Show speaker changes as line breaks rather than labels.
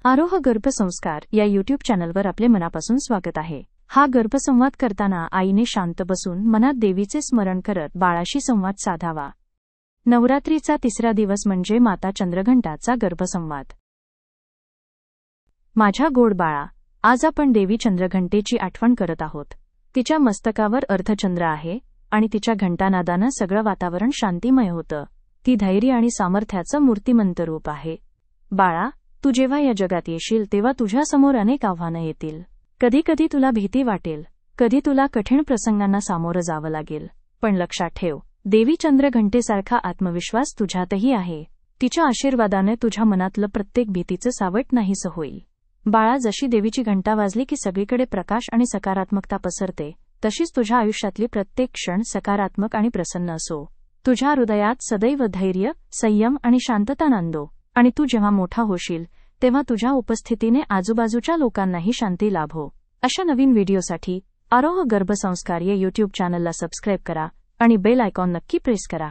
आरोह गर्भसंस्कार या यूट्यूब चॅनलवर आपले मनापासून स्वागत आहे. हा गर्भसंवाद करताना आईने शांत बसून मनात देवीचे स्मरण करत बाळाशी संवाद साधावा. नवरात्रीचा तिसरा दिवस म्हणजे माता चंद्रघंटाचा गर्भसंवाद. माझ्या गोड बाळा, आज आपण देवी चंद्रघंटेची आठवण करत आहोत. तिच्या मस्तकावर अर्धचंद्र आहे आणि तिच्या घंटानादानं सगळं वातावरण शांतिमय होतं. ती धैर्य आणि सामर्थ्याचं मूर्तिमंत रूप आहे. बाळा, तू जेव्हा या जगात येशील तेव्हा तुझ्यासमोर अनेक आव्हानं येतील. कधी कधी तुला भीती वाटेल, कधी तुला कठीण प्रसंगांना सामोरं जावं लागेल. पण लक्षात ठेव, देवी चंद्रघंटेसारखा आत्मविश्वास तुझ्यातही आहे. तिच्या आशीर्वादाने तुझ्या मनातलं प्रत्येक भीतीचं सावट नाहीसं होईल. बाळा, जशी देवीची घंटा वाजली की सगळीकडे प्रकाश आणि सकारात्मकता पसरते, तशीच तुझ्या आयुष्यातली प्रत्येक क्षण सकारात्मक आणि प्रसन्न असो. तुझ्या हृदयात सदैव धैर्य, संयम आणि शांतता नांदो. आणि तू जेव्हा मोठा होशील तेव्हा तुझ्या उपस्थितीने आजूबाजूच्या लोकांनाही शांती लाभो. अशा नवीन व्हिडिओसाठी आरोह गर्भसंस्कार या यूट्यूब चॅनलला सबस्क्राईब करा आणि बेल आयकॉन नक्की प्रेस करा.